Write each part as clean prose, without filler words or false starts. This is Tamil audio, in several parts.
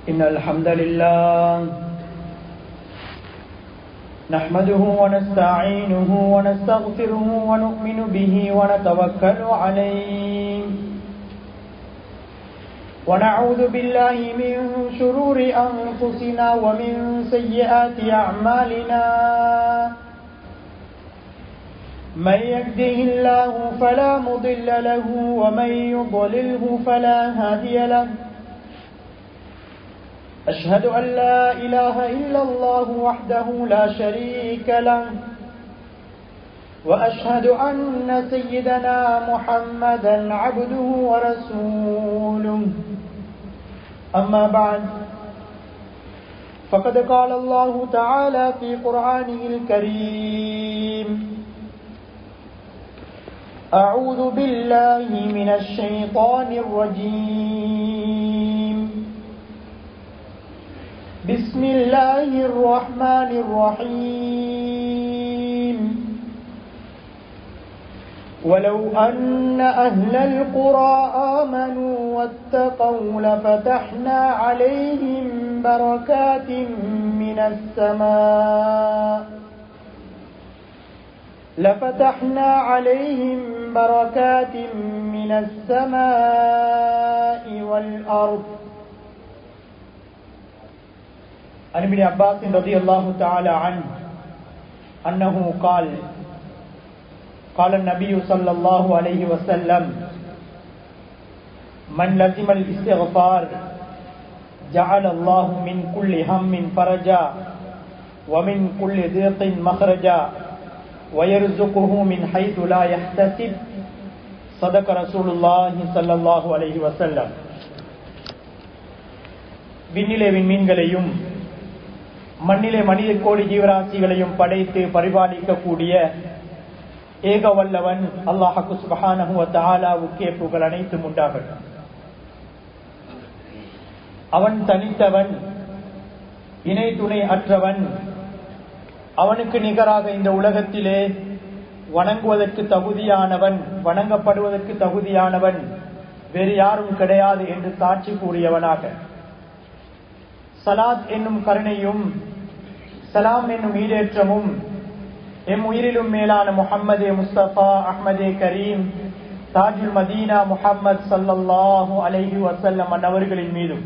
إن الحمد لله نحمده ونستعينه ونستغفره ونؤمن به ونتوكل عليه ونعوذ بالله من شرور أنفسنا ومن سيئات أعمالنا من يهده الله فلا مضل له ومن يضلله فلا هادي له أشهد أن لا إله إلا الله وحده لا شريك له وأشهد أن سيدنا محمدا عبده ورسوله أما بعد فقد قال الله تعالى في قرآنه الكريم أعوذ بالله من الشيطان الرجيم بسم الله الرحمن الرحيم ولو أن أهل القرى آمنوا واتقوا لفتحنا عليهم بركات من السماء والأرض. عن ابن عباس رضي الله تعالى عنه أنه قال قال النبي صلى الله عليه وسلم من لزم الاستغفار جعل الله من كل هم فرجا ومن كل ضيق مخرجا ويرزقه من حيث لا يحتسب. صدق رسول الله صلى الله عليه وسلم. விண்ணிலே விண்மீன்களையும் மண்ணிலே மனித கோடி ஜீவராசிகளையும் படைத்து பரிபாலிக்கக்கூடிய ஏக வல்லவன் அல்லாஹ் சுப்ஹானஹு வ தஆலாவுக்கே புகழ் அனைத்தும் உண்டாகட்டும். அவன் தனித்தவன், இணை துணை அற்றவன். அவனுக்கு நிகராக இந்த உலகத்திலே வணங்குவதற்கு தகுதியானவன், வணங்கப்படுவதற்கு தகுதியானவன் வேறு யாரும் கிடையாது என்று சாட்சி கூறியவனாக, சலாத் என்னும் கருணையும் சலாம் என்னும் ஈடேற்றமும் எம் உயிரிலும் மேலான முஹம்மதே முஸ்தபா அஹ்மதே கரீம் தாஜுல் மதீனா முஹம்மது ஸல்லல்லாஹு அலைஹி வஸல்லம் அவர்களின் மீதும்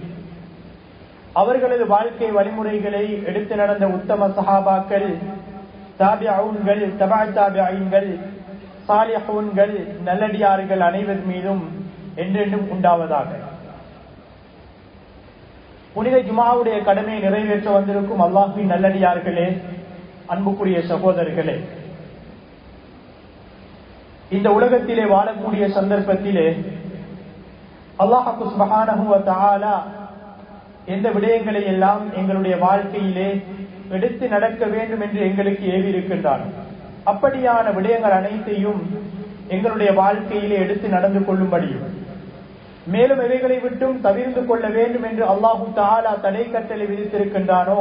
அவர்களது வாழ்க்கை வழிமுறைகளை எடுத்து நடந்த உத்தம சஹாபாக்கள், தாபிஊன்கள், தபா தாபிஈன்கள், சாலிஹூன்கள், நல்லடியார்கள் அனைவர் மீதும் என்றென்றும் உண்டாவதாக. புனித ஜுமாவுடைய கடமையை நிறைவேற்ற வந்திருக்கும் அல்லாஹ்வின் நல்லடியார்களே, அன்புக்குரிய சகோதரர்களே, இந்த உலகத்திலே வாழக்கூடிய சந்தர்ப்பத்திலே அல்லாஹ் சுப்ஹானஹு வ தஆலா எந்த விடயங்களை எல்லாம் எங்களுடைய வாழ்க்கையிலே எடுத்து நடக்க வேண்டும் என்று எங்களுக்கு ஏவி இருக்கின்றார், அப்படியான விடயங்கள் அனைத்தையும் எங்களுடைய வாழ்க்கையிலே எடுத்து நடந்து கொள்ளும்படியும், மேலும் எவைகளை விட்டும் தவிர்த்து கொள்ள வேண்டும் என்று அல்லாஹு தஆலா தடை கட்டளை விதித்திருக்கின்றானோ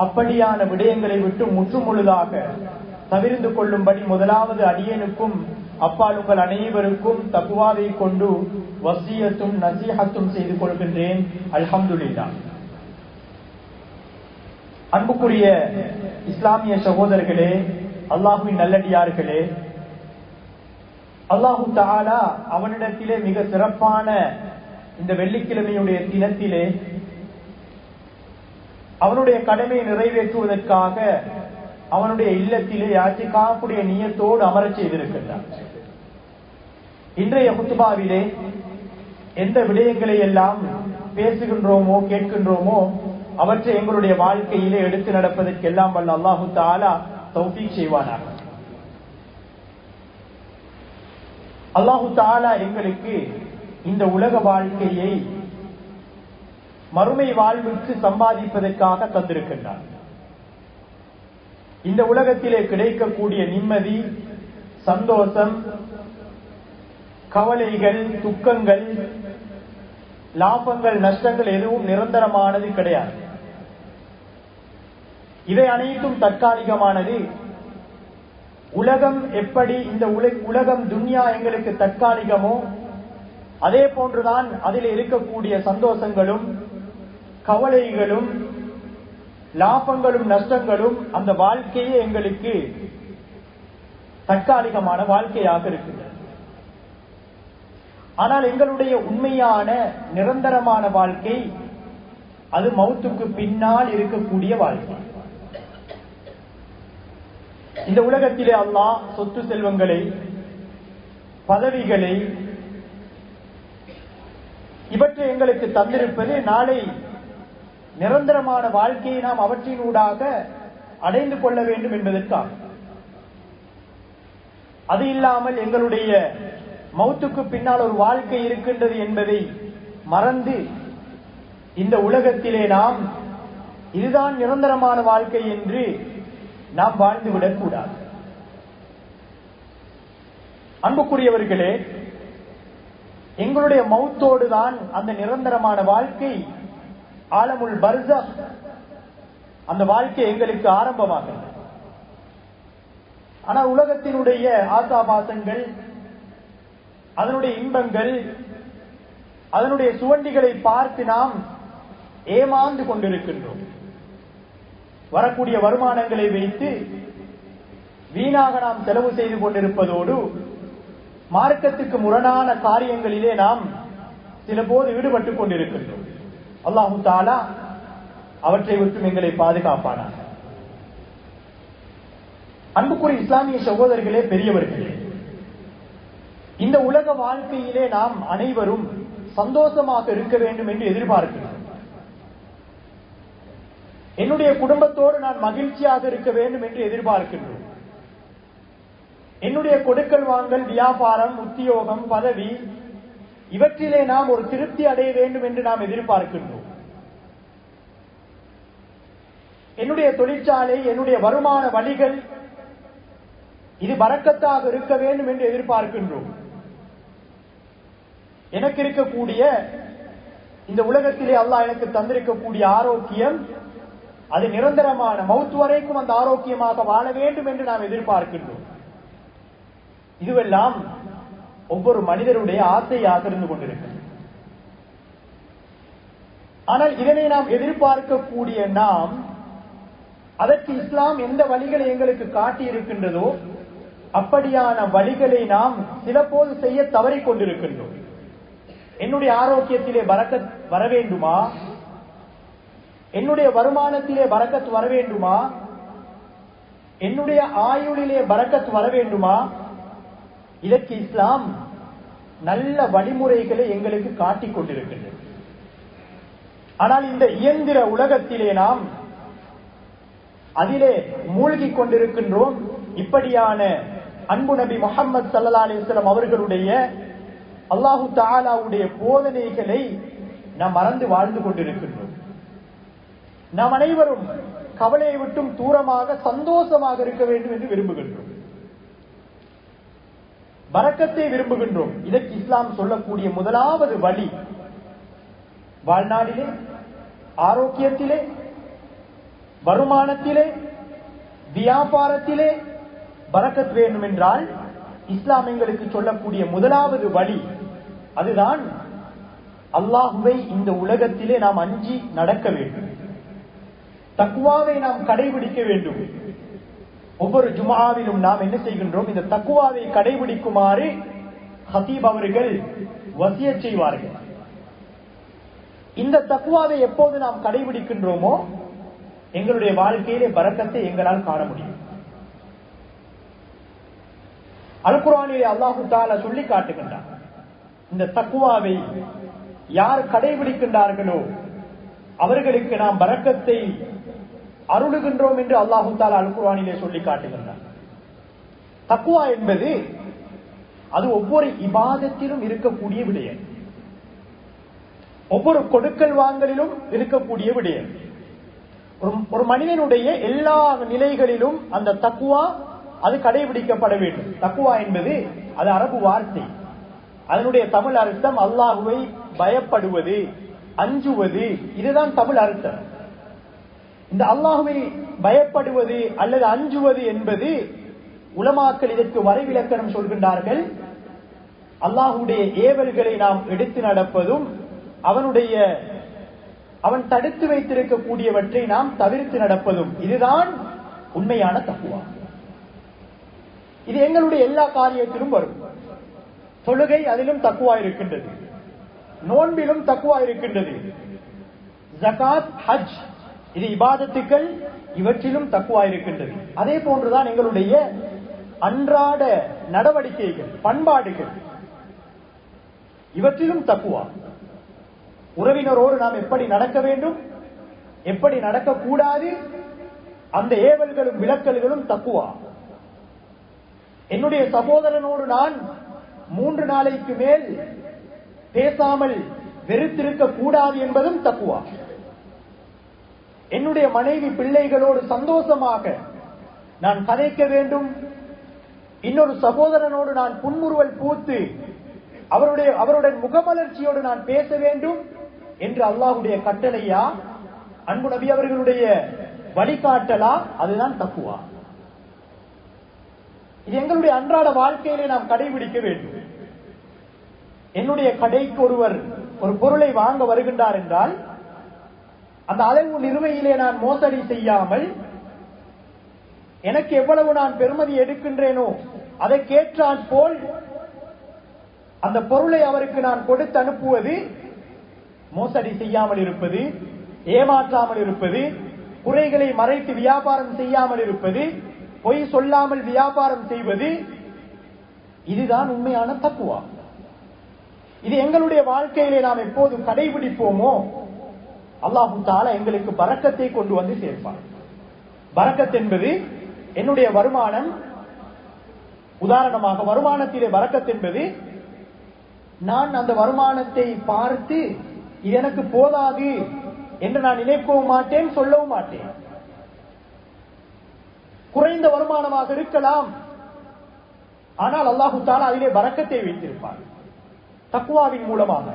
அப்படியான விடயங்களை விட்டு முற்றுமுழுதாக தவிர்த்து கொள்ளும்படி முதலாவது அடியேனுக்கும் அப்பால் உங்கள் அனைவருக்கும் தக்வாவை கொண்டு வசியத்தும் நசீஹத்தும் செய்து கொள்கின்றேன். அல்ஹம்துலில்லாஹ். அன்புக்குரிய இஸ்லாமிய சகோதரர்களே, அல்லாஹ்வின் நல்லடியார்களே, அல்லாஹு தஆலா அவனிடத்திலே மிக சிறப்பான இந்த வெள்ளிக்கிழமையுடைய தினத்திலே அவனுடைய கடமையை நிறைவேற்றுவதற்காக அவனுடைய இல்லத்திலே இஅ்திகாஃபுடைய நியத்தோடு அமரச் செய்திருக்கின்றார். இன்றைய குத்பாவிலே எந்த விடயங்களை எல்லாம் பேசுகின்றோமோ கேட்கின்றோமோ அவற்றை எங்களுடைய வாழ்க்கையிலே எடுத்து நடப்பதற்கெல்லாம் வல்ல அல்லாஹு தஆலா தௌஃபீக் செய்வானாக. அல்லாஹு தஆலா எங்களுக்கு இந்த உலக வாழ்க்கையை மறுமை வாழ்வுக்கு சம்பாதிப்பதற்காக தந்திருக்கின்றார். இந்த உலகத்திலே கிடைக்கக்கூடிய நிம்மதி, சந்தோஷம், கவலைகள், துக்கங்கள், லாபங்கள், நஷ்டங்கள் எதுவும் நிரந்தரமானது கிடையாது. இவை அனைத்தும் தற்காலிகமானது. உலகம் எப்படி இந்த உலகம் துன்யா எங்களுக்கு தற்காலிகமோ அதே போன்றுதான் அதில் இருக்கக்கூடிய சந்தோஷங்களும் கவலைகளும் லாபங்களும் நஷ்டங்களும் அந்த வாழ்க்கையே எங்களுக்கு தற்காலிகமான வாழ்க்கையாக இருக்கின்றது. ஆனால் எங்களுடைய உண்மையான நிரந்தரமான வாழ்க்கை அது மௌத்துக்கு பின்னால் இருக்கக்கூடிய வாழ்க்கை. இந்த உலகத்திலே அல்லாஹ் சொத்து செல்வங்களை, பதவிகளை, இவற்றை எங்களுக்கு தந்திருப்பது நாளை நிரந்தரமான வாழ்க்கையை நாம் அவற்றினூடாக அடைந்து கொள்ள வேண்டும் என்பதற்காக. அது இல்லாமல் எங்களுடைய மௌத்துக்கு பின்னால் ஒரு வாழ்க்கை இருக்கின்றது என்பதை மறந்து இந்த உலகத்திலே நாம் இதுதான் நிரந்தரமான வாழ்க்கை என்று நாம் வாழ்ந்துவிடக் கூடாது. அன்புக்குரியவர்களே, எங்களுடைய மௌத்தோடு தான் அந்த நிரந்தரமான வாழ்க்கை, ஆலமுல் பர்ஸக், அந்த வாழ்க்கை எங்களுக்கு ஆரம்பமாகிறது. ஆனால் உலகத்தினுடைய ஆசாபாசங்கள், அதனுடைய இன்பங்கள், அதனுடைய சுவண்டிகளை பார்த்து நாம் ஏமாந்து கொண்டிருக்கின்றோம். வரக்கூடிய வருமானங்களை வைத்து வீணாக நாம் செலவு செய்து கொண்டிருப்பதோடு மார்க்கத்துக்கு முரணான காரியங்களிலே நாம் சில போது ஈடுபட்டுக் கொண்டிருக்கின்றோம். அல்லாஹு தஆலா அவற்றை விட்டு எங்களை பாதுகாப்பானார். அன்புக்குரிய இஸ்லாமிய சகோதரர்களே, பெரியவர்களே, இந்த உலக வாழ்க்கையிலே நாம் அனைவரும் சந்தோஷமாக இருக்க வேண்டும் என்று எதிர்பார்க்கிறோம். என்னுடைய குடும்பத்தோடு நான் மகிழ்ச்சியாக இருக்க வேண்டும் என்று எதிர்பார்க்கின்றோம். என்னுடைய கொடுக்கல் வாங்கல், வியாபாரம், உத்தியோகம், பதவி, இவற்றிலே நாம் ஒரு திருப்தி அடைய வேண்டும் என்று நாம் எதிர்பார்க்கின்றோம். என்னுடைய தொழிற்சாலை, என்னுடைய வருமான வழிகள் இது பரக்கத்தாக இருக்க வேண்டும் என்று எதிர்பார்க்கின்றோம். எனக்கு இருக்கக்கூடிய இந்த உலகத்திலே அல்லாஹ் எனக்கு தந்திருக்கக்கூடிய ஆரோக்கியம் அது நிரந்தரமான மௌத் வரைக்கும் அந்த ஆரோக்கியமாக வாழ வேண்டும் என்று நாம் எதிர்பார்க்கின்றோம். இதுவெல்லாம் ஒவ்வொரு மனிதருடைய ஆசையாக இருந்து கொண்டிருக்கிறது. ஆனால் இதனை நாம் எதிர்பார்க்கக்கூடிய நாம் அதற்கு இஸ்லாம் எந்த வழிகளை எங்களுக்கு காட்டி இருக்கின்றதோ அப்படியான வழிகளை நாம் சில போது செய்ய தவறிக் கொண்டிருக்கின்றோம். என்னுடைய ஆரோக்கியத்திலே பரக்கத் வர வேண்டுமா? என்னுடைய வருமானத்திலே பரக்கத் வர வேண்டுமா? என்னுடைய ஆயுளிலே பரக்கத் வர வேண்டுமா? இதற்கு இஸ்லாம் நல்ல வழிமுறைகளை எங்களுக்கு காட்டிக் கொண்டிருக்கின்றது. ஆனால் இந்த இயந்திர உலகத்திலே நாம் அதிலே மூழ்கிக் கொண்டிருக்கின்றோம். இப்படியான அன்பு நபி முஹம்மது ஸல்லல்லாஹு அலைஹி வஸல்லம் அவர்களுடைய அல்லாஹு தஆலாவுடைய போதனைகளை நாம் மறந்து வாழ்ந்து கொண்டிருக்கின்றோம். நாம் அனைவரும் கவலையை விட்டும் தூரமாக சந்தோஷமாக இருக்க வேண்டும் என்று விரும்புகின்றோம். பரக்கத்தை விரும்புகின்றோம். இதற்கு இஸ்லாம் சொல்லக்கூடிய முதலாவது வழி, வாழ்நாளிலே, ஆரோக்கியத்திலே, வருமானத்திலே, வியாபாரத்திலே பரக்கத் வேண்டும் என்றால் இஸ்லாம் எங்களுக்கு சொல்லக்கூடிய முதலாவது வழி அதுதான் அல்லாஹ்வை இந்த உலகத்திலே நாம் அஞ்சி நடக்க வேண்டும். தக்வாவை நாம் கடைபிடிக்க வேண்டும். ஒவ்வொரு ஜும்ஆவிலும் நாம் என்ன செய்கின்றோம்? இந்த தக்வாவை கடைபிடிக்குமாறு ஹதீப் அவர்கள் வசியத் செய்வார்கள். இந்த தக்வாவை எப்போது நாம் கடைபிடிக்கின்றோமோ எங்களுடைய வாழ்க்கையிலே பரக்கத்தை எங்களால் காண முடியும். அல் குர்ஆனிலே அல்லாஹ் தஆலா சொல்லி காட்டுகின்றார், இந்த தக்வாவை யார் கடைபிடிக்கின்றார்களோ அவர்களுக்கு நாம் பரக்கத்தை அருளுகின்றோம் என்று அல்லாஹ் தஆலா அல் குர்ஆனிலே சொல்லி காட்டுகின்றார். தக்வா என்பது அது ஒவ்வொரு இபாதத்திலும் இருக்கக்கூடிய விடயம், ஒவ்வொரு கொடுக்கல் வாங்கலிலும் இருக்கக்கூடிய விடயம். ஒரு மனிதனுடைய எல்லா நிலைகளிலும் அந்த தக்வா அது கடைபிடிக்கப்பட வேண்டும். தக்வா என்பது அது அரபு வார்த்தை. அதனுடைய தமிழ் அர்த்தம் அல்லாஹ்வை பயப்படுவது, அஞ்சுவது. இதுதான் தமிழ் அர்த்தம். இந்த அல்லாஹ்வை பயப்படுவது அல்லது அஞ்சுவது என்பது உலமாக்கள் இதற்கு வரைவிலக்கணம் சொல்கின்றார்கள். அல்லாஹ்வுடைய ஏவல்களை நாம் எடுத்து நடப்பதும் அவனுடைய அவன் தடுத்து வைத்திருக்கக்கூடியவற்றை நாம் தவிர்த்து நடப்பதும், இதுதான் உண்மையான தக்குவா. இது எங்களுடைய எல்லா காரியத்திலும் வரும். தொழுகை அதிலும் தக்குவா இருக்கின்றது, நோன்பிலும் தக்குவா இருக்கின்றது, ஜகாத், ஹஜ், இது இபாதத்துக்கள், இவற்றிலும் தக்குவா இருக்கின்றது. அதே போன்றுதான் எங்களுடைய அன்றாட நடவடிக்கைகள், பண்பாடுகள், இவற்றிலும் தக்குவா. உறவினரோடு நாம் எப்படி நடக்க வேண்டும், எப்படி நடக்கக்கூடாது, அந்த ஏவல்களும் விலக்கல்களும் தக்குவா. என்னுடைய சகோதரனோடு நான் 3 நாளைக்கு மேல் பேசாமல் வெறுத்திருக்க கூடாது என்பதும் தக்குவா. என்னுடைய மனைவி பிள்ளைகளோடு சந்தோஷமாக நான் கதைக்க வேண்டும், இன்னொரு சகோதரனோடு நான் புன்முறுவல் பூத்து அவருடன் முகமலர்ச்சியோடு நான் பேச வேண்டும் என்று அல்லாஹ்வுடைய கட்டளையா, அன்பு நபி அவர்களுடைய வழிகாட்டலா? அதுதான் தக்குவா. இது எங்களுடைய அன்றாட வாழ்க்கையிலே நாம் கடைபிடிக்க வேண்டும். என்னுடைய கடைக்கு ஒரு பொருளை வாங்க வருகின்றார் என்றால், அந்த அளவு நிறுவையிலே நான் மோசடி செய்யாமல், எனக்கு எவ்வளவு நான் பெறுமதி எடுக்கின்றேனோ அதை கேட்டால் போல் அந்த பொருளை அவருக்கு நான் கொடுத்து அனுப்புவது, மோசடி செய்யாமல் இருப்பது, ஏமாற்றாமல் இருப்பது, குறைகளை மறைத்து வியாபாரம் செய்யாமல் இருப்பது, பொய் சொல்லாமல் வியாபாரம் செய்வது, இதுதான் உண்மையான தக்குவா. இது எங்களுடைய வாழ்க்கையிலே நாம் எப்போது கடைபிடிப்போமோ அல்லாஹு தஆலா எங்களுக்கு பரக்கத்தை கொண்டு வந்து சேர்ப்பார். பரக்கத் என்பது என்னுடைய வருமானம், உதாரணமாக வருமானத்திலே பரக்கத் என்பது, நான் அந்த வருமானத்தை பார்த்து இது எனக்கு போதாது என்று நான் நினைக்கவும் மாட்டேன், சொல்லவும் மாட்டேன். குறைந்த வருமானமாக இருக்கலாம், ஆனால் அல்லாஹு தஆலா அதிலே பரக்கத்தை வைத்திருப்பார் தக்வாவின் மூலமாக.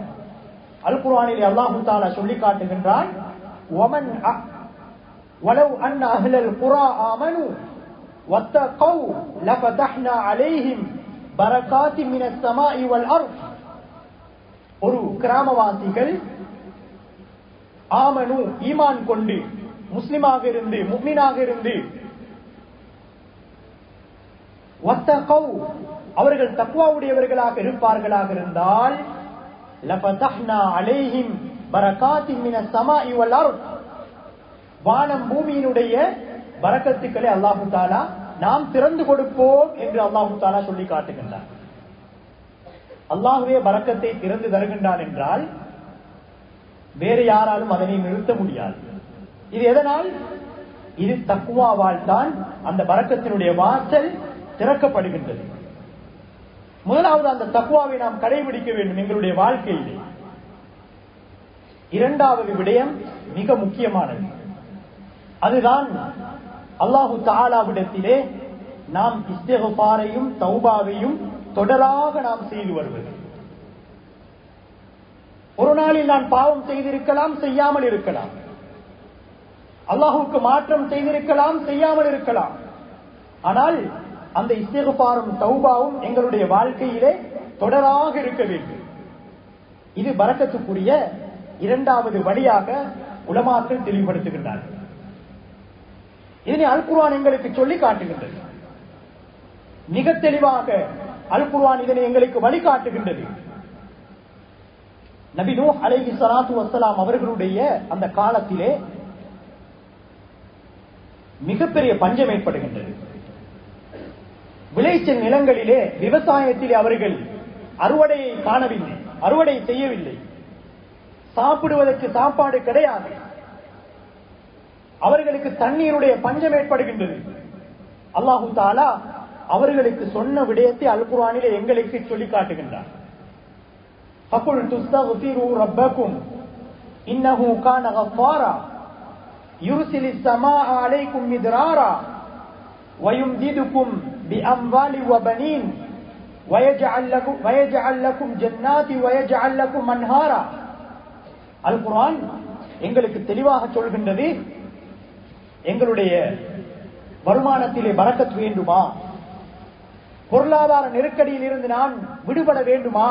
அல் குர்ஆனிலே அல்லாஹு தஆலா சொல்லி காட்டுகின்றான், வமன் வலவ் அன்ன அஹ்லல் குரா ஆமனு வத்தகௌ லஃபதஹ்னா அலைஹிம் பரகாத்தின் மினஸ் ஸமாஇ வல் அர்த். ஒரு கிராமவாசிகள் ஆமனு, ஈமான் கொண்டு முஸ்லிமாக இருந்து, முஃமினாக இருந்து, வத்தகௌ, அவர்கள் தக்வாவுடையவர்களாக இருப்பார்களாக இருந்தால், லஃபதஹ்னா அலைஹிம் பரகாத்தின் மினஸ் ஸமாஇ வல் அர்த், வானம் பூமியினுடைய பரக்கத்துக்களை அல்லாஹு தஆலா நாம் திறந்து கொடுப்போம் என்று அல்லாஹு தஆலா சொல்லி காட்டுகின்றார். அல்லாஹ்வே பரக்கத்தை திறந்து தருகின்றான் என்றால் வேறு யாராலும் அதனை நிறுத்த முடியாது. இது எதனால்? இது தக்வாவால் தான் அந்த பரக்கத்தினுடைய வாசல் திறக்கப்படுகின்றது. முதலாவது அந்த தக்வாவை நாம் கடைபிடிக்க வேண்டும் எங்களுடைய வாழ்க்கையிலே. இரண்டாவது விடயம் மிக முக்கியமானது, அதுதான் அல்லாஹு தஆலாவிடத்திலே நாம் இஸ்திக்ஃபாரையும் தௌபாவையும் தொடராக நாம் செய்து வருவது. ஒரு நாளில் நான் பாவம் செய்திருக்கலாம், செய்யாமல் இருக்கலாம், அல்லாஹுக்கு மாற்றம் செய்திருக்கலாம், செய்யாமல் இருக்கலாம், ஆனால் அந்த இஸ்திக்ஃபாரும் தௌபாவும் எங்களுடைய வாழ்க்கையிலே தொடராக இருக்க வேண்டும். இது பரக்கத்துக்குரிய இரண்டாவது வழியாக உலமாக்கள் தெளிவுபடுத்துகின்றார்கள். இதனை அல் குர்ஆன் எங்களுக்கு சொல்லி காட்டுகின்றது. மிக தெளிவாக அல் குர்ஆன் இதனை எங்களுக்கு வழிகாட்டுகின்றது. நபி நூஹ் அலைஹிஸ்ஸலாத்து வஸ்ஸலாம் அவர்களுடைய அந்த காலத்திலே மிகப்பெரிய பஞ்சம் ஏற்படுகின்றது. விளைச்சல் நிலங்களிலே, விவசாயத்திலே அவர்கள் அறுவடையை காணவில்லை, அறுவடை செய்யவில்லை, சாப்பிடுவதற்கு சாப்பாடு கிடையாது, அவர்களுக்கு தண்ணீருடைய பஞ்சம் ஏற்படுகின்றது. அல்லாஹு தஆலா அவர்களுக்கு சொன்ன விடயத்தை அல் குர்ஆனிலே எங்களுக்கு சொல்லி காட்டுகின்றார். ஃபகுல் துஸ்தக்ஃபிரு ரப்பக்கும் இன்னஹு கான கஃபாரா யுர்சிலிஸ் ஸமாஅ அலைக்கும் மித்ராரா வயும்திதுக்கும் பிஅம்வாலி வபனீன் வயஜஅல் லக்கும் ஜன்னாதி வயஜஅல் லக்கும் அன்ஹாரா. அல் குர்ஆன் எங்களுக்கு தெளிவாக சொல்கின்றது, எங்களுடைய வருமானத்திலே பரக்கத் வேண்டுமா, பொருளாதார நெருக்கடியில் இருந்து நான் விடுபட வேண்டுமா,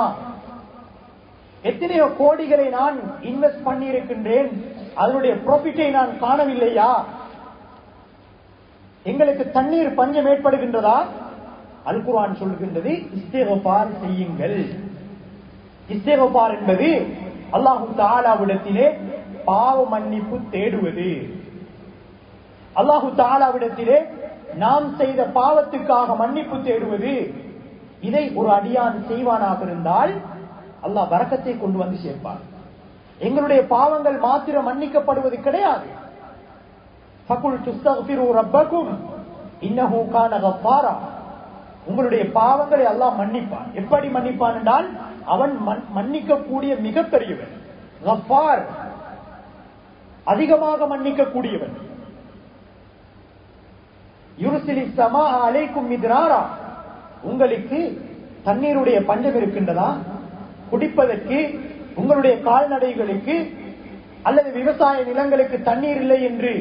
எத்தனையோ கோடிகளை நான் இன்வெஸ்ட் பண்ணி இருக்கின்றேன், அதனுடைய ப்ராஃபிட்டை நான் காணவில்லையா? எங்களுக்கு தண்ணீர் பஞ்சம் ஏற்படுகின்றதா? அல் குர்ஆன் சொல்கின்றது, இஸ்திக்ஃபார் செய்யுங்கள். இஸ்திக்ஃபார் என்பது அல்லாஹ் தஆலாவிடத்திலே பாவ மன்னிப்பு தேடுவது. அல்லாஹ் தஆலாவிடத்திலே நாம் செய்த பாவத்துக்காக மன்னிப்பு தேடுவது. இதை ஒரு அடியான் செய்வானாக இருந்தால் அல்லாஹ் பரக்கத்தை கொண்டு வந்து சேர்ப்பார். எங்களுடைய பாவங்கள் மாத்திரம் மன்னிக்கப்படுவது கிடையாது. ஃபகுல் துஸ்தக்ஃபிரு ரப்பக்கும் இன்னஹு கான கஃபாரா. உங்களுடைய பாவங்களை அல்லாஹ் மன்னிப்பான். எப்படி மன்னிப்பான் என்றால் அவன் மன்னிக்கக்கூடிய மிகப்பெரியவன். கஃபார், அதிகமாக மன்னிக்கக்கூடியவன். யுர்சிலி ஸமா அலைக்கும் மித்ராரா. உங்களுக்கு தண்ணீருடைய பஞ்சம் இருக்கின்றதா? குடிப்பதற்கு, உங்களுடைய கால்நடைகளுக்கு அல்லது விவசாய நிலங்களுக்கு தண்ணீர் இல்லை என்று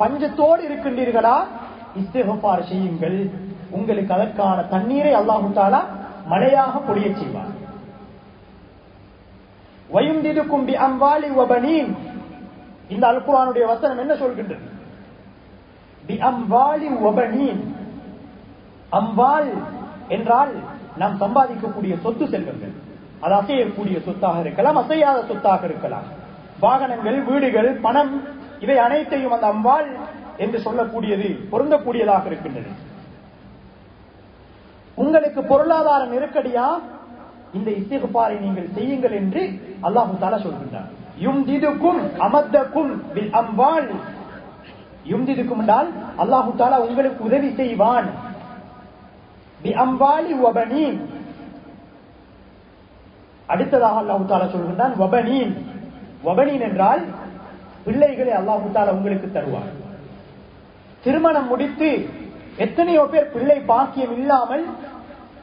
பஞ்சத்தோடு இருக்கின்றீர்களா? இஸ்திக்ஃபார் செய்யுங்கள். உங்களுக்கு அதற்கான தண்ணீரை அல்லாஹ் தஆலா மழையாக பொழிய செய்வார். வயும்திதுக்கும் பி அம்வாலி வ பனீன். இந்த அல் குர்ஆனுடைய வசனம் என்ன சொல்கின்றது? பி அம்வாலி வ பனீன். அம்வால் என்றால் நாம் சம்பாதிக்கக்கூடிய சொத்து செல்வங்கள். அது அசையக்கூடிய சொத்தாக இருக்கலாம், அசையாத சொத்தாக இருக்கலாம். வாகனங்கள், வீடுகள், பணம், இவை அனைத்தையும் அந்த அம்வால் என்று சொல்லக்கூடியது பொருந்தக்கூடியதாக இருக்கின்றது. உங்களுக்கு பொருளாதார நெருக்கடியா? இந்த இஸ்திக்ஃபாரை நீங்கள் செய்யுங்கள் என்று அல்லாஹ் தஆலா சொல்கின்றார். யும்திதுக்கும் அமத்தக்கும் பில் அம்வால். யும்திதுக்கும் என்றால் அல்லாஹ் தஆலா உங்களுக்கு உதவி செய்வான். பி அம்வாலி வ பனீன். அடுத்ததாக அல்லாஹ் தஆலா சொல்கின்றான் வபனீன். வபனீன் என்றால் பிள்ளைகளை அல்லாஹ் தஆலா உங்களுக்கு தருவார். திருமணம் முடித்து எத்தனையோ பேர் பிள்ளை பாக்கியம் இல்லாமல்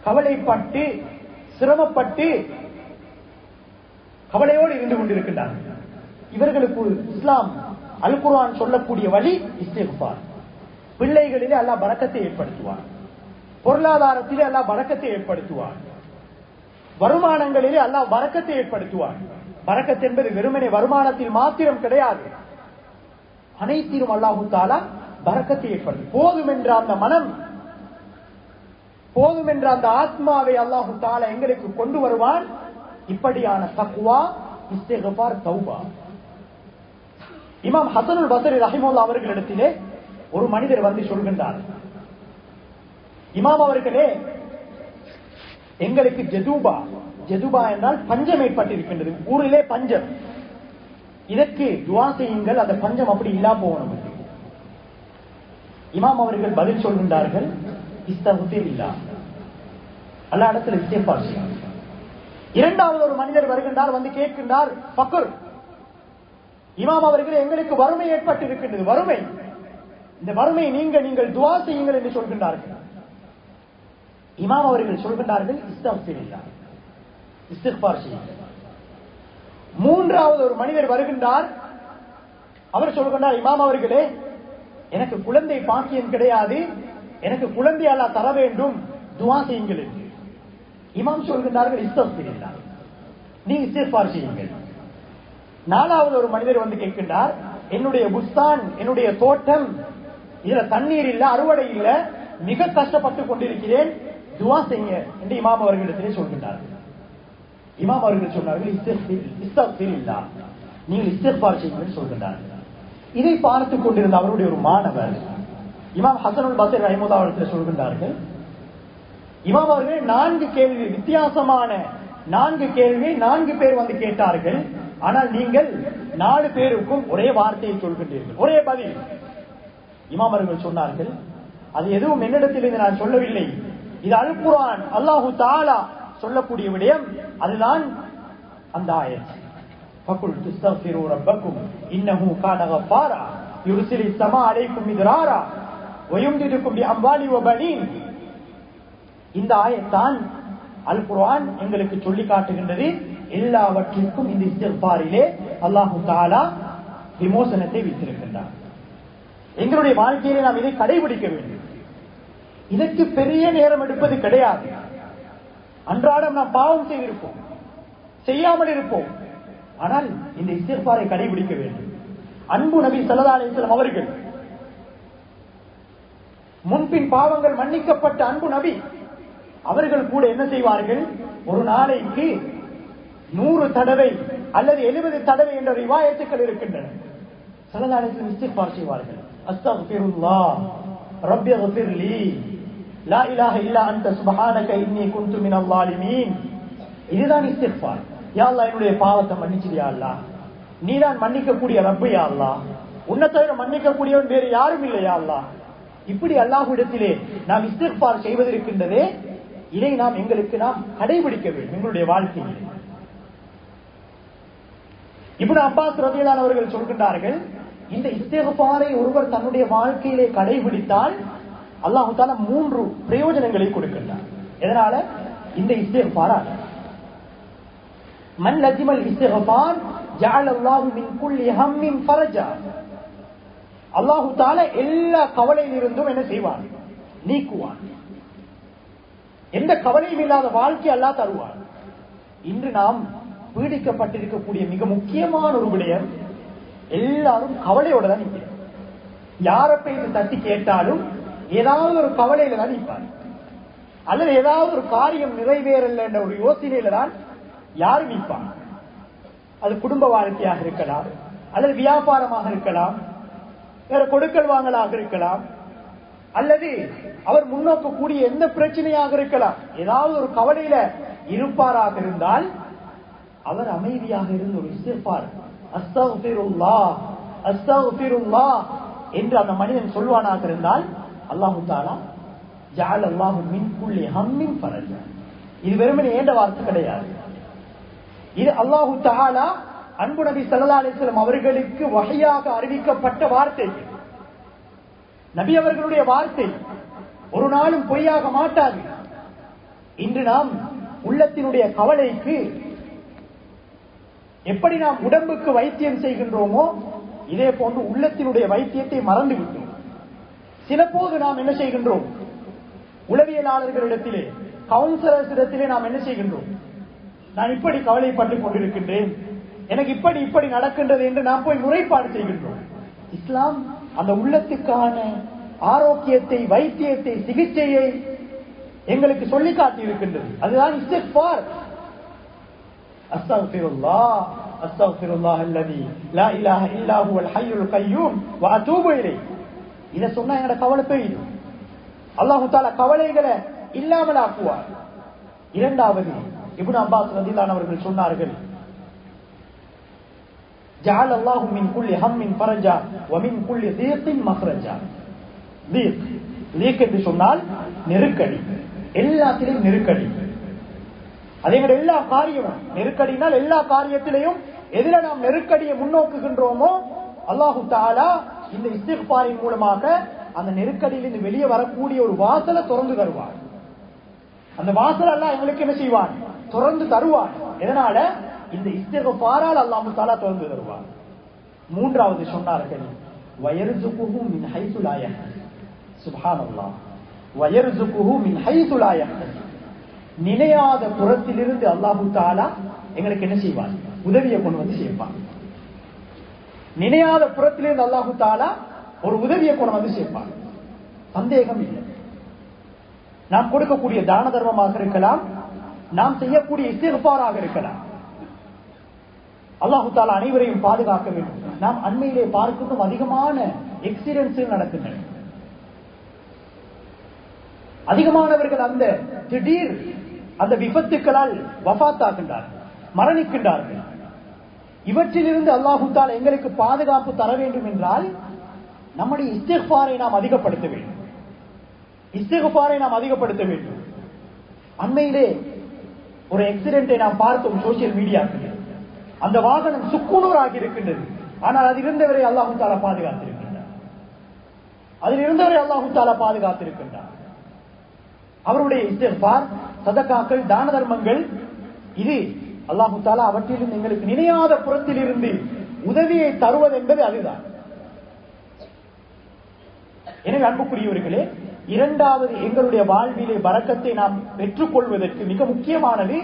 கவலைப்பட்டு சிரமப்பட்டு கவலையோடு இருந்து கொண்டிருக்கின்றார்கள். இவர்களுக்கு இஸ்லாம் அல் குர்ஆன் சொல்லக்கூடிய வழி இஸ்திக்ஃபார். பிள்ளைகளிலே அல்லாஹ் பரக்கத்தை ஏற்படுத்துவார். பொருளாதாரத்திலே அல்லாஹ் பரக்கத்தை ஏற்படுத்துவார். வருமானங்களிலே அல்லாஹ் பரக்கத்தை ஏற்படுத்துவார். பரக்கத் என்பது வெறுமனே வருமானத்தில் மாத்திரம் கிடையாது, அனைத்திலும் அல்லாஹ் தஆலா பரக்கத்தை ஏற்படுத்தும். போதும் என்ற அந்த மனம், போதும் என்ற அந்த ஆத்மாவை அல்லாஹ் தஆலா எங்களுக்கு கொண்டு வருவான். இப்படியான தக்வா, இஸ்திக்ஃபார், தௌபா. இமாம் ஹஸனுல் பஸரி ரஹிமஹுல்லாஹ் அவர்களிடத்திலே ஒரு மனிதர் வந்து சொல்கின்றார், இமாம் அவர்களே, எங்களுக்கு ஜதுபா, ஜதுபா என்றால் பஞ்சம் ஏற்பட்டிருக்கின்றது, ஊரிலே பஞ்சம், இதற்கு துஆ செய்யுங்கள், அந்த பஞ்சம் அப்படி இல்லா போகணும். இமாம் அவர்கள் பதில் சொல்கின்றார்கள், இஸ்தக்ஃபிருல்லாஹ், அல்லாஹ் இடத்தில் இஸ்திக்ஃபார் செய்யுங்கள். இரண்டாவது ஒரு மனிதர் வருகின்றார், வந்து கேட்கின்றார், ஃபக்ர், இமாம் அவர்களே, எங்களுக்கு வறுமை ஏற்பட்டிருக்கின்றது, வறுமை, இந்த வறுமை நீங்கள் துஆ செய்யுங்கள் என்று சொல்கின்றார்கள். இமாம் அவர்கள் சொல்கின்றார்கள், இஸ்தக்ஃபிருல்லாஹ், இஸ்திக்ஃபார் செய்யுங்கள். மூன்றாவது ஒரு மனிதர் வருகின்றார், அவர் சொல்கின்றார், இமாம் அவர்களே, எனக்கு குழந்தை பாக்கியம் கிடையாது, எனக்கு குழந்தை அல்லாஹ் தர வேண்டும், துஆ செய்யுங்கள் என்று. இமாம் சொல்கின்றார்கள், இஸ்தக்ஃபிருல்லாஹ், நீ இஸ்திக்ஃபார் செய்யுங்கள். நாலாவது ஒரு மனிதர் வந்து கேட்கின்றார், என்னுடைய புஸ்தான், என்னுடைய தோட்டம், இதுல தண்ணீர் இல்ல, அறுவடை இல்ல, மிக கஷ்டப்பட்டு கொண்டிருக்கிறேன், துஆ செய்யுங்க என்று இமாம் அவர்களிடத்திலே சொல்கின்றார்கள். இமாம் அவர்கள் சொன்னார்கள், இஸ்தக்ஃபிருல்லாஹ், நீங்கள் இஸ்திக்ஃபார் செய்யுங்கள் சொல்கின்றார்கள். இதை பார்த்துக் கொண்டிருந்த அவருடைய ஒரு மாணவர் இமாம் ஹஸனுல் பஸரி ரஹிமஹுல்லாஹ் அவர்கள் சொல்கின்றார்கள், இமாம் அவர்கள் 4 கேள்வி, வித்தியாசமான 4 கேள்வி 4 பேர் வந்து கேட்டார்கள், ஆனால் நீங்கள் 4 பேருக்கும் ஒரே வார்த்தையை சொல்கின்றீர்கள், ஒரே பதில். இமாம் அவர்கள் சொன்னார்கள், அது எதுவும் என்னிடத்திலிருந்து நான் சொல்லவில்லை, இது அல் குர்ஆன், அல்லாஹ் தஆலா சொல்லக்கூடிய விடயம், அதுதான் அந்த ஆயத். ஃபகுல் துஸ்தக்ஃபிரு ரப்பக்கும் இன்னஹு கான கஃபாரா யுர்சிலி ஸமா அலைக்கும் மித்ராரா வயும்திதுக்கும் பிஅம்வாலி வ பனீன். இந்த ஆயத் தான் அல் குர்ஆன் எங்களுக்கு சொல்லி காட்டுகின்றது, எல்லாவற்றிற்கும் இந்த இஸ்திக்ஃபாரிலே அல்லாஹ் தஆலா விமோசனத்தை வைத்திருக்கின்றார். எங்களுடைய வாழ்க்கையிலே நாம் இதை கடைபிடிக்க வேண்டும். இதற்கு பெரிய நேரம் எடுப்பது கிடையாது. அன்றாடம் நாம் பாவம் செய்திருப்போம், செய்யாமல் இருப்போம், ஆனால் இந்த இஸ்திக்ஃபாரை கடைபிடிக்க வேண்டும். அன்பு நபி ஸல்லல்லாஹு அலைஹி வஸல்லம் அவர்கள், முன்பின் பாவங்கள் மன்னிக்கப்பட்ட அன்பு நபி அவர்கள் கூட என்ன செய்வார்கள்? ஒரு நாளைக்கு 100 தடவை அல்லது 70 தடவை என்ற ரிவாயத்துக்கள் இருக்கின்றன. ஸல்லல்லாஹு அலைஹி வஸல்லம் இஸ்திக்பார் செய்வார்கள். அஸ்தக்ஃபிருல்லாஹ் ரப்பி இக்ஃபிர்லி லா இலாஹ இல்லா அன்த சுப்ஹானக இன்னி குன்து மினல் ஸாலிமீன். இதுதான் இஸ்திக்பார். யா அல்லாஹ், என்னுடைய பாவத்தை மன்னிச்சிடு யா அல்லாஹ், நீதான் மன்னிக்கக்கூடிய ரப்பு யா அல்லாஹ், உன்னை தவிர மன்னிக்கக்கூடியவன் வேறு யாரும் இல்லை யா அல்லாஹ். இப்படி அல்லாஹ்விடத்திலே நாம் இஸ்திக்பார் செய்வதற்கின்றதே, இதை நாம் கடைபிடிக்க வேண்டும் எங்களுடைய வாழ்க்கையில். இப்னு அப்பாஸ் ரலியல்லாஹு அன்ஹு அவர்கள் சொல்கின்றார்கள், இந்த இஸ்திக்பாரை ஒருவர் தன்னுடைய வாழ்க்கையிலே கடைபிடித்தால் அல்லாஹ் தஆலா 3 பிரயோஜனங்களை கொடுக்கின்றார். எதனால? இந்த இஸ்திக்பாரால் மன் லஜிமல் இஸ்திக்பார் ஜஅல அல்லாஹு மின் குல்லி ஹம்மின் ஃபரஜா. அல்லாஹ் தஆலா எல்லா கவலையிலிருந்தும் என்ன செய்வான்? நீக்குவான். எந்த கவலையும் இல்லாத வாழ்க்கை அல்லாஹ் தருவான். இன்று நாம் பீடிக்கப்பட்டிருக்கக்கூடிய மிக முக்கியமான ஒரு விடயம், எல்லாரும் கவலையோட தான் நிற்கிறோம். யாரை போய் தட்டி கேட்டாலும் ஏதாவது ஒரு கவலையில தான் நிற்பாங்க, அல்லது ஏதாவது ஒரு காரியம் நிறைவேறல என்ற ஒரு யோசனையில தான் யாரும் நிற்பாங்க. அது குடும்ப வாழ்க்கையாக இருக்கலாம், அல்லது வியாபாரமாக இருக்கலாம், வேற கொடுக்கல் வாங்கலாக இருக்கலாம், அல்லது அவர் முன்னோக்கக்கூடிய எந்த பிரச்சனையாக இருக்கலாம். ஏதாவது ஒரு கவலையில இருப்பாராக இருந்தால் அவர் அமைதியாக இருந்து ஒரு இஸ்திக்பார் அஸ்தக்ஃபிருல்லாஹ் அஸ்தக்ஃபிருல்லாஹ் என்று அந்த மனிதன் சொல்வானாக இருந்தால் அல்லாஹ் தஆலா ஜஅல அல்லாஹு மின் குல்லி ஹம்மின் ஃபரஜா. இது வெறுமனே ஏண்ட வார்த்தை கிடையாது. இது அல்லாஹ் தஆலா அன்பு நபி ஸல்லல்லாஹு அலைஹி வஸல்லம் அவர்களுக்கு வஹியாக அறிவிக்கப்பட்ட வார்த்தை. நபி அவர்களுடைய வார்த்தை ஒரு நாளும் பொய்யாக மாட்டாது. இன்று நாம் உள்ளத்தினுடைய கவலைக்கு எப்படி நாம் உடம்புக்கு வைத்தியம் செய்கின்றோமோ இதே போன்று உள்ளத்தினுடைய வைத்தியத்தை மறந்து விட்டோம். சில போது நாம் என்ன செய்கின்றோம்? உளவியலாளர்களிடத்திலே, கவுன்சிலர்ஸ் இடத்திலே நாம் என்ன செய்கின்றோம்? நான் இப்படி கவலைப்பட்டுக் கொண்டிருக்கின்றேன், எனக்கு இப்படி இப்படி நடக்கின்றது என்று நாம் போய் முறைப்பாடு செய்கின்றோம். இஸ்லாம் அந்த உள்ளத்துக்கான ஆரோக்கியத்தை, வைத்தியத்தை, சிகிச்சையை எங்களுக்கு சொல்லி காட்டி இருக்கின்றது. அதுதான் இஸ்திக்பார். அஸ்தக்ஃபிருல்லாஹ் அஸ்தக்ஃபிருல்லாஹ் அல்லதி லா இலாஹ இல்லா ஹுவல் ஹய்யுல் கய்யூம் வ அதூபு இலைஹ். இத சொன்னா எங்கட கவலை போயிடும். அல்லாஹ் தஆலா கவலைகளை இல்லாமல் ஆக்குவார். இரண்டாவது, இப்னு அப்பாஸ் ரலியல்லாஹு அன்ஹு அவர்கள் சொன்னார்கள், ஜஅல அல்லாஹு மின் குல்லி ஹம்மின் ஃபரஜா வ மின் குல்லி தீக்கின் மக்ரஜா. தீக் என்று சொன்னால் நெருக்கடி, எல்லாத்திலும் நெருக்கடி. அதே மாதிரி எல்லா காரியமும் நெருக்கடினால் எல்லா காரியத்திலையும் எதிர நாம் நெருக்கடியை முன்னோக்குகின்றோமோ அல்லாஹு தஆலா இந்த இஸ்திக்பாரின் மூலமாக அந்த நெருக்கடியிலிருந்து வெளியே வரக்கூடிய ஒரு வாசலை திறந்து தருவார். அந்த வாசல் அல்லாஹ் எங்களுக்கு என்ன செய்வான்? திறந்து தருவார். எதனால? இந்த இஸ்திக்பாரால் அல்லாஹ் தஆலா திறந்து தருவார். மூன்றாவது சொன்னார்கள், வயர்சுகுஹு மின் ஹைது லா யஹ்தஸிப். சுப்ஹானல்லாஹ், வயர்சுகுஹு மின் ஹைது லா யஹ்தஸிப். நினையாத புறத்திலிருந்து அல்லாஹ் தஆலா எங்களுக்கு என்ன செய்வார்? உதவியை கொண்டு வந்து சேர்ப்பான். நினையாத புறத்திலிருந்து அல்லாஹ் தஆலா ஒரு உதவியை கொண்டு வந்து சேர்ப்பான். சந்தேகம் இல்லை. நாம் கொடுக்கக்கூடிய தான தர்மமாக இருக்கலாம், நாம் செய்யக்கூடிய இஸ்திக்பாராக இருக்கலாம். அல்லாஹ் தஆலா அனைவரையும் பாதுகாக்க வேண்டும். நாம் அண்மையிலே பார்க்கும் அதிகமான எக்ஸிடென்ட்ஸ் நடக்கின்றன. அதிகமானவர்கள் அந்த திடீர் அந்த விபத்துக்களால் வஃபாத்தாகின்றார்கள், மரணிக்கின்றார்கள். இவற்றிலிருந்து அல்லாஹ் தஆலா எங்களுக்கு பாதுகாப்பு தர வேண்டும் என்றால் நம்முடைய இஸ்திக்பாரை நாம் அதிகப்படுத்த வேண்டும். இஸ்திக்பாரை நாம் அதிகப்படுத்த வேண்டும். அண்மையிலே ஒரு ஆக்சிடென்ட்டை நாம் பார்த்தோம் சோசியல் மீடியாவில். அந்த வாகனம் சுக்குநூறு ஆகி இருக்கின்றது. ஆனால் அதில் இருந்தவரை அல்லாஹ் தஆலா பாதுகாத்திருக்கின்றார். அதில் இருந்தவரை அல்லாஹ் தஆலா பாதுகாத்திருக்கின்றார். அவருடைய இஸ்திக்பார், சதகாக்கள், தான தர்மங்கள், இது அல்லாஹ் தஆலா அவற்றிலிருந்து எங்களுக்கு நினையாத புறத்தில் இருந்து உதவியை தருவது என்பது அதுதான். எனவே அன்புக்குரியவர்களே, இரண்டாவது எங்களுடைய வாழ்விலே பரக்கத்தை நாம் பெற்றுக் கொள்வதற்கு மிக முக்கியமானது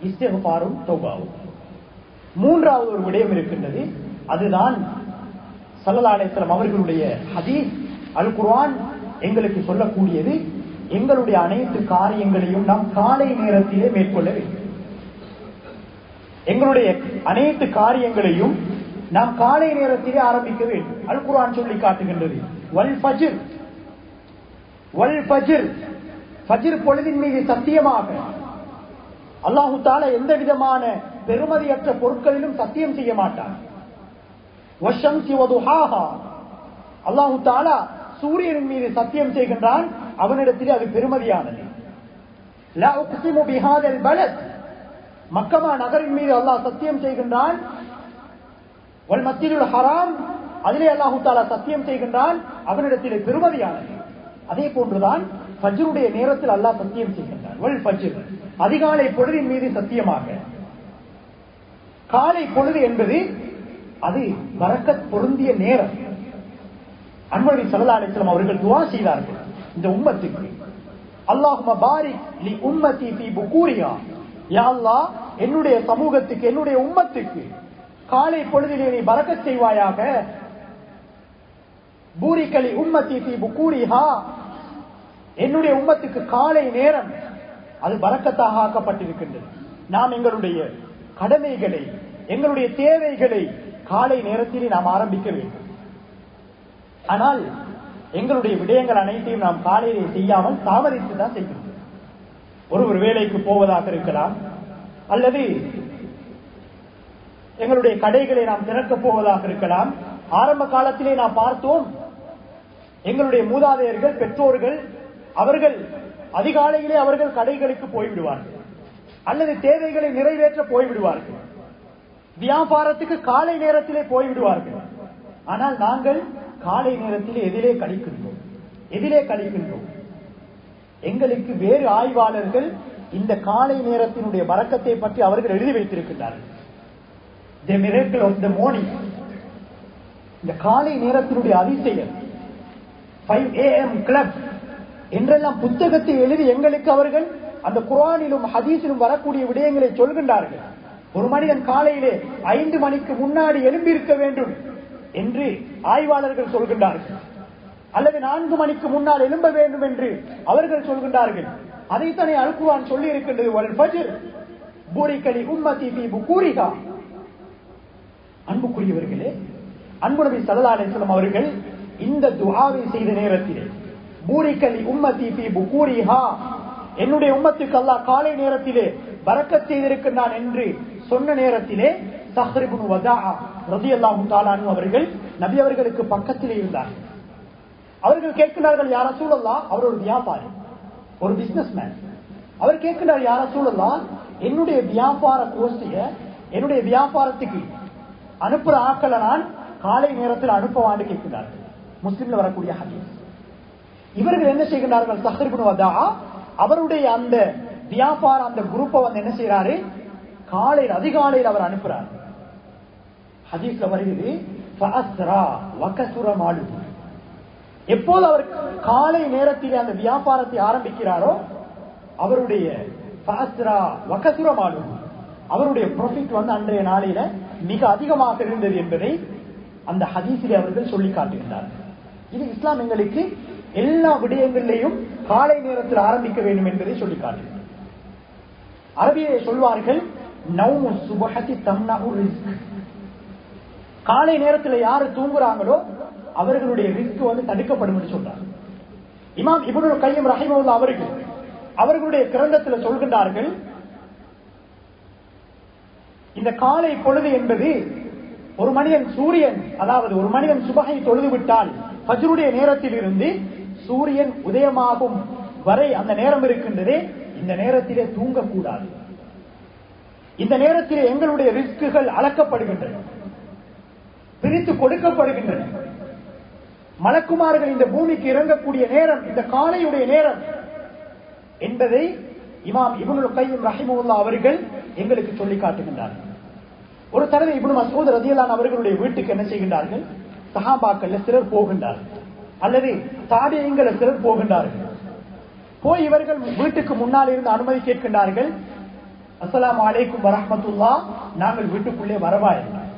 இஸ்திக்பாரும் தௌபாவும். மூன்றாவது ஒரு விடயம் இருக்கின்றது, அதுதான் ஸல்லல்லாஹு அலைஹி வஸல்லம் அவர்களுடைய ஹதீஸ், அல் குர்ஆன் எங்களுக்கு சொல்லக்கூடியது, எங்களுடைய அனைத்து காரியங்களையும் நாம் காலை நேரத்திலே மேற்கொள்ள வேண்டும். எங்களுடைய அனைத்து காரியங்களையும் நாம் காலை நேரத்திலே ஆரம்பிக்க வேண்டும். அல் குர்ஆன் சொல்லி காட்டுகின்றது, வல் ஃபஜ்ர், வல் ஃபஜ்ர், ஃபஜ்ர் பொழுதின் மீது சத்தியமாக. அல்லாஹு தஆலா எந்த விதமான பெருமதியற்ற பொருட்களிலும் சத்தியம் செய்ய மாட்டான். வஷம்சி வதுஹாஹா, அல்லாஹு தஆலா சூரியனின் மீது சத்தியம் செய்கின்றான், அவனிடத்திலே அது பெருமதியானது. லா உக்ஸிமு பிஹாதல் பலத், மக்கமா நகரின் மீது அல்லாஹ் சத்தியம் செய்கின்றான். வல் மஸ்ஜிதுல் ஹராம், அதிலே அல்லாஹு தஆலா சத்தியம் செய்கின்றான், அவனிடத்திலே பெருமதியானது. அதே போன்றுதான் ஃபஜ்ருடைய நேரத்தில் அல்லாஹ் சத்தியம் செய்கின்றான். வல் ஃபஜ்ர், அதிகாலை பொழுதின் மீது சத்தியமாக. காலை பொழுது என்பது அது பரக்கத் பொருந்திய நேரம். அன்வர் ஸல்லல்லாஹு அலைஹி வஸல்லம் அவர்கள் துஆ செய்தார்கள் இந்த உம்மத்துக்கு, அல்லாஹும்ம பாரிக் லி உம்மதி ஃபீ புகூரிஹா, யா அல்லாஹ் என்னுடைய சமூகத்துக்கு, என்னுடைய உம்மத்துக்கு காலை பொழுதிலே நீ பரக்கத் செய்வாயாக. பூரிக லி உம்மதி ஃபீ புகூரிஹா, என்னுடைய உம்மத்துக்கு காலை நேரம் அது பரக்கத்தாக ஆக்கப்பட்டிருக்கின்றது. நாம் எங்களுடைய கடமைகளை, எங்களுடைய தேவைகளை காலை நேரத்திலே நாம் ஆரம்பிக்க வேண்டும். ஆனால் எங்களுடைய விடயங்கள் அனைத்தையும் நாம் காலையிலே செய்யாமல் தாமதித்து தான் செய்கிறோம். ஒரு வேலைக்கு போவதாக இருக்கலாம், அல்லது எங்களுடைய கடைகளை நாம் திறக்கப் போவதாக இருக்கலாம். ஆரம்ப காலத்திலே நாம் பார்த்தோம், எங்களுடைய மூதாதையர்கள், பெற்றோர்கள், அவர்கள் அதிகாலையிலே அவர்கள் கடைகளுக்கு போய்விடுவார்கள், அல்லது தேவைகளை நிறைவேற்ற போய்விடுவார்கள், வியாபாரத்துக்கு காலை நேரத்திலே போய்விடுவார்கள். ஆனால் நாங்கள் காலை நேரத்தில் எதிலே கழிக்கின்றோம்? எங்களுக்கு வேறு ஆய்வாளர்கள் இந்த காலை நேரத்தினுடைய பரக்கத்தை பற்றி அவர்கள் எழுதி வைத்திருக்கின்றார்கள். The miracle of the morning, இந்த காலை நேரத்தினுடைய அதிசயம், 5 AM club என்றெல்லாம் புத்தகத்தை எழுதி எங்களுக்கு அவர்கள் அந்த குர்ஆனிலும் ஹதீஸிலும் வரக்கூடிய விடயங்களை சொல்கின்றார்கள். ஒரு மனிதன் காலையிலே 5 மணிக்கு முன்னாடி எழும்பியிருக்க வேண்டும் என்று ஆய்வாளர்கள் சொல்கின்றார்கள், அல்லது 4 மணிக்கு முன்னால் எழும்ப வேண்டும் என்று அவர்கள் சொல்கின்றார்கள். அதைத்தானே அல் குர்ஆன் சொல்லி இருக்கின்றது, வல் ஃபஜ்ர் பூரிக லி உம்மதி ஃபீ புகூரிஹா. அன்புக்குரியவர்களே, அன்பு நபி ஸல்லல்லாஹு அலைஹி வஸல்லம் அவர்கள் இந்த துஆவை செய்த நேரத்திலே, பூரிக லி உம்மதி ஃபீ புகூரிஹா, என்னுடைய உம்மத்துக்கு அல்லாஹ் காலை நேரத்திலே பரக்கத் செய்திருக்கிறான் என்று சொன்ன நேரத்திலே ஸஹ்ர் இப்னு வதாஅ ரலியல்லாஹு தஆலா அன்ஹு அவர்கள் நபி அவர்களுக்கு பக்கத்திலே இருந்தார்கள். அவர்கள் கேட்கிறார்கள், யா ரசூலல்லாஹ், அவர் ஒரு வியாபாரி, ஒரு பிசினஸ்மேன். அவர் கேட்கிறார், யா ரசூலல்லாஹ், என்னுடைய வியாபார கோஷ்டிய, என்னுடைய வியாபாரத்துக்கு அனுப்புற ஆட்களை நான் காலை நேரத்தில் அனுப்பவான்னு கேட்கிறார்கள். முஸ்லிம்ல வரக்கூடிய ஹதீஸ். இவர்கள் என்ன செய்கிறார்கள், ஸஹ்ர் இப்னு வதாஅ அவருடைய அந்த வியாபார அந்த குரூப்பை வந்து என்ன செய்யறாரு, காலையில் அதிகாலையில் அவர் அனுப்புறார். ஹதீஸ்ல வருகிறது, ஃபஅஸ்ரா வகசுர மாலுஹு, எப்போது அவர் காலை நேரத்தில் அந்த வியாபாரத்தை ஆரம்பிக்கிறாரோ அவருடைய ஃபஅஸ்ரா வகசுர மாலுஹு, அவருடைய ப்ராஃபிட் வந்து அன்றைய நாளில மிக அதிகமாக இருந்தது என்பதை அந்த ஹதீஸிலே அவர்கள் சொல்லி காட்டுகின்றார்கள். இது இஸ்லாம் எங்களுக்கு எல்லா விடயங்களிலேயும் காலை நேரத்தில் ஆரம்பிக்க வேண்டும் என்பதை சொல்லி காட்டுகிறது. அரபியை சொல்வார்கள், நௌமு சுபஹதி தம்னஉ ரிஸ்க், காலை நேரத்தில் யாரு தூங்குறாங்களோ அவர்களுடைய ரிஸ்க் வந்து தடுக்கப்படும் என்று சொல்றாங்க. இமாம் இப்னுல் கய்யிம் ரஹிமஹுல்லாஹ் அவர்கள் அவர்களுடைய கிரந்தத்தில் சொல்கின்றார்கள், இந்த காலை பொழுது என்பது ஒரு மனிதன் சூரியன், அதாவது ஒரு மனிதன் சுபஹை தொழுது விட்டால் ஃபஜ்ருடைய நேரத்தில் இருந்து சூரியன் உதயமாகும் வரை அந்த நேரம் இருக்கின்றதே, இந்த நேரத்திலே தூங்கக்கூடாது. இந்த நேரத்திலே எங்களுடைய ரிஸ்குகள் அளக்கப்படுகின்றன, பிரித்து கொடுக்கப்படுகின்றன. மலக்குமார்கள் இந்த பூமிக்கு இறங்கக்கூடிய நேரம் இந்த காலையுடைய நேரம் என்பதை இமாம் இப்னுல் கய்யிம் ரஹிமஹுல்லாஹ் அவர்கள் எங்களுக்கு சொல்லி காட்டுகின்றார்கள். ஒரு தடவை இப்னு மஸ்ஊத் ரலியல்லாஹு அன்ஹு அவர்களுடைய வீட்டுக்கு என்ன செய்கின்றார்கள், சஹாபாக்கள் சிலர் போகின்றார்கள், அல்லது தாபியீன்கள் சிலர் போகின்றார்கள். போய் இவர்கள் வீட்டுக்கு முன்னால் இருந்து அனுமதி கேட்கின்றார்கள், அஸ்ஸலாமு அலைக்கும் வரஹ்மத்துல்லாஹ், நாங்கள் வீட்டுக்குள்ளே வரவா என்றார்.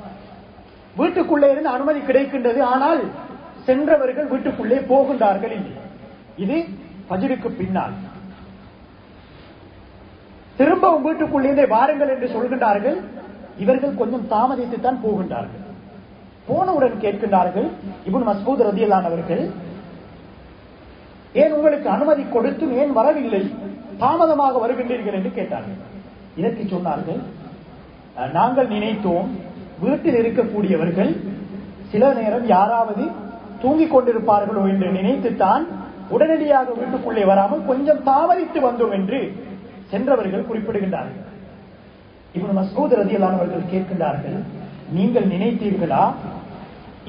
வீட்டுக்குள்ளே இருந்து அனுமதி கிடைக்கின்றது, ஆனால் சென்றவர்கள் வீட்டுக்குள்ளே போகின்றார்கள் இல்லை. இது ஃபஜ்ருக்கு பின்னால். திரும்பவும் வீட்டுக்குள்ளே வாருங்கள் என்று சொல்கின்றார்கள். இவர்கள் கொஞ்சம் தாமதித்துத்தான் போகின்றார்கள். போனவுடன் கேட்கின்றார்கள், இப்னு மஸ்ஊத் ரலியல்லாஹு அவர்கள், ஏன் உங்களுக்கு அனுமதி கொடுத்தும் ஏன் வரவில்லை, தாமதமாக வருகின்றீர்கள் என்று கேட்டார்கள். இதற்கு சொன்னார்கள், நாங்கள் நினைத்தோம் வீட்டில் இருக்கக்கூடியவர்கள் சில நேரம் யாராவது தூங்கிக் கொண்டிருப்பார்களோ என்று நினைத்துத்தான் உடனடியாக வீட்டுக்குள்ளே வராமல் கொஞ்சம் தாமதித்து வந்தோம் என்று சென்றவர்கள் குறிப்பிடுகின்றார்கள். இப்னு மஸ்ஊத் ரலியல்லாஹு அவர்கள் கேட்கின்றார்கள், நீங்கள் நினைத்தீர்களா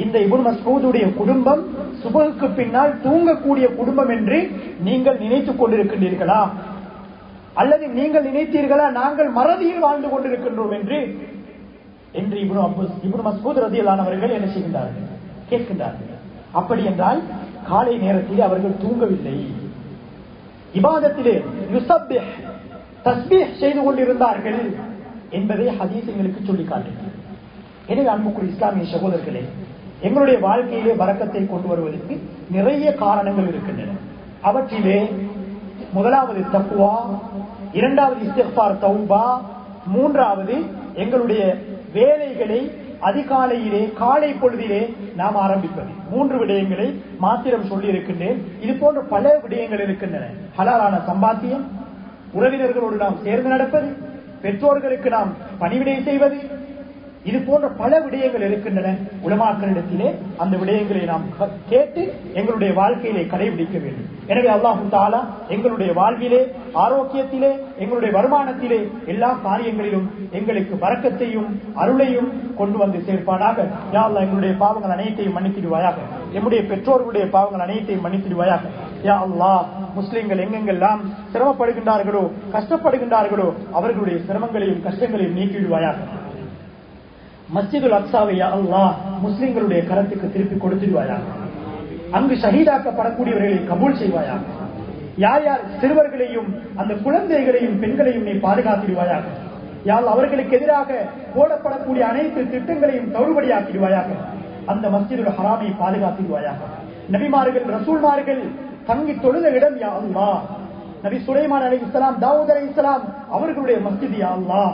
இந்த இப்னு மஸ்ஊதுடைய குடும்பம் சுபஹுக்கு பின்னால் தூங்கக்கூடிய குடும்பம் என்று நீங்கள் நினைத்துக் கொண்டிருக்கின்றீர்களா, அல்லது நீங்கள் நினைத்தீர்களா நாங்கள் மறதியில் வாழ்ந்து கொண்டிருக்கின்றோம் என்று இப்னு மஸ்ஊத் ரலியல்லாஹு அவர்கள் என்ன செய்கின்றார்கள், கேட்கின்றார்கள். அப்படி என்றால் காலை நேரத்தில் அவர்கள் தூங்கவில்லை, இபாதத்திலே யுஸப்பிஹ் தஸ்பீஹ் செய்து கொண்டிருந்தார்கள் என்பதை ஹதீஸ் எங்களுக்கு சொல்லி காட்டுகிறது. எனவே அன்புக்குரிய இஸ்லாமிய சகோதரர்களே, எங்களுடைய வாழ்க்கையிலே பரக்கத்தை கொண்டு வருவதற்கு நிறைய காரணங்கள் இருக்கின்றன. அவற்றிலே முதலாவது தக்வா, இரண்டாவது இஸ்திக்ஃபார் தௌபா, மூன்றாவது எங்களுடைய வேலைகளை அதிகாலையிலே காலை பொழுதிலே நாம் ஆரம்பிப்பது. 3 விடயங்களை மாத்திரம் சொல்லி இருக்கின்றேன். இது போன்ற பல விடயங்கள் இருக்கின்றன. ஹலாலான சம்பாத்தியம், உறவினர்களோடு நாம் சேர்ந்து நடப்பது, பெற்றோர்களுக்கு நாம் பணிவிடை செய்வது, இது போன்ற பல விடயங்கள் இருக்கின்றன. உலமாக்களிடத்திலே அந்த விடயங்களை நாம் கேட்டு எங்களுடைய வாழ்க்கையிலே கடைபிடிக்க வேண்டும். எனவே அல்லாஹ் தஆலா எங்களுடைய வாழ்விலே, ஆரோக்கியத்திலே, எங்களுடைய வருமானத்திலே, எல்லா காரியங்களிலும் எங்களுக்கு பரக்கத்தையும் அருளையும் கொண்டு வந்து சேர்ப்பானாக. யா அல்லாஹ் எங்களுடைய பாவங்கள் அனைத்தையும் மன்னித்திடுவாயாக, எம்முடைய பெற்றோர்களுடைய பாவங்கள் அனைத்தையும் மன்னித்திடுவாயாக. யா அல்லாஹ் முஸ்லிம்கள் எங்கெங்கெல்லாம் சிரமப்படுகின்றார்களோ, கஷ்டப்படுகின்றார்களோ, அவர்களுடைய சிரமங்களையும் கஷ்டங்களையும் நீக்கிவிடுவாயாக. மஸ்ஜிதுல் அக்ஸாவை யா அல்லாஹ் முஸ்லிம்களுடைய கரத்துக்கு திருப்பி கொடுத்துடுவாயாக. அங்கு ஷஹீதாக்கப்படக்கூடியவர்களை கபூல் செய்வாயாக. யார் யார் சிறுவர்களையும் அந்த குழந்தைகளையும் பெண்களையும் நீ பாதுகாத்திடுவாயாக. யார் அவர்களுக்கு எதிராக போடப்படக்கூடிய அனைத்து திட்டங்களையும் தள்ளுபடியாக்கிடுவாயாக. அந்த மஸ்ஜிதுல் ஹராமை பாதுகாத்திடுவாயாக. நபிமார்கள் ரசூல்மார்கள் தங்கி தொழுத இடம் யா அல்லாஹ், நபி சுலைமான் அலைஹிஸ்ஸலாம், தாவூத் அலைஹிஸ்ஸலாம் அவர்களுடைய மஸ்ஜித் யா அல்லாஹ்,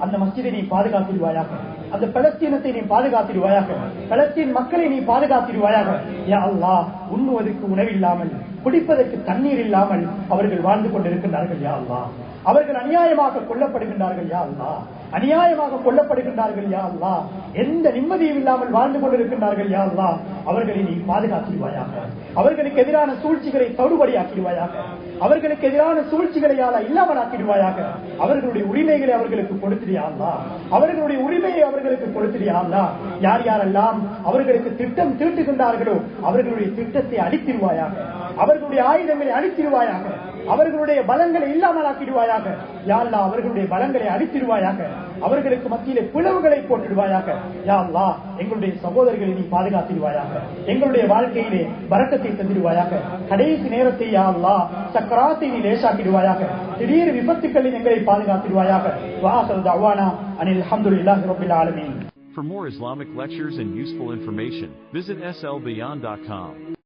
அந்த மஸ்ஜிதை நீ பாதுகாத்திடுவாயாக. அந்த பலஸ்தீனத்தை நீ பாதுகாத்திடுவாயாக. பலஸ்தீன் மக்களை நீ பாதுகாத்திடுவாயாக. யா அல்லாஹ் உண்ணுவதற்கு உணவில்லாமல், குடிப்பதற்கு தண்ணீர் இல்லாமல் அவர்கள் வாழ்ந்து கொண்டிருக்கின்றார்கள் யா அல்லாஹ். அவர்கள் அநியாயமாக கொல்லப்படுகின்றார்கள் யா அல்லாஹ், அநியாயமாக கொல்லப்படுகின்றார்கள் யா அல்லாஹ். எந்த நிம்மதியும் இல்லாமல் வாழ்ந்து கொண்டிருக்கின்றார்கள் யா அல்லாஹ். அவர்களை நீ பாதுகாத்திடுவாயாக. அவர்களுக்கு எதிரான சூழ்ச்சிகளை தவிடுபடியாக்கிடுவாயாக. அவர்களுக்கு எதிரான சூழ்ச்சிகளை இல்லாமல் ஆக்கிடுவாயாக. அவர்களுடைய உரிமைகளை அவர்களுக்கு கொடுத்தியா அல்லாஹ், அவர்களுடைய உரிமையை அவர்களுக்கு கொடுத்தியா அல்லாஹ். யார் யாரெல்லாம் அவர்களுக்கு திட்டம் தீட்டுகின்றார்களோ அவர்களுடைய திட்டத்தை அழித்திடுவாயாக. அவர்களுடைய ஆயுதங்களை அழித்திடுவாயாக. அவர்களுடைய பலங்களை இல்லாமல் ஆக்கிடுவாயாக. யா அல்லாஹ் அவர்களுடைய பலங்களை அழித்திடுவாயாக. அவர்களுக்கு மத்தியிலே பிளவுகளை போட்டுடுவாயாக. யா அல்லாஹ் எங்களுடைய சகோதரர்களை நீ பாதுகாத்திடுவாயாக. எங்களுடைய வாழ்க்கையிலே பரக்கத்தை தந்திடுவாயாக. கடைசி நேரத்தை யா அல்லாஹ் சக்கராத்தை நீ லேசாக்கிடுவாயாக. திடீர் விபத்துக்களில் எங்களை பாதுகாத்திடுவாயாக. வஆகிரு தஅவானா அனில் ஹம்துலில்லாஹி ரப்பில் ஆலமீன். For more Islamic lectures and useful information, visit slbeyond.com.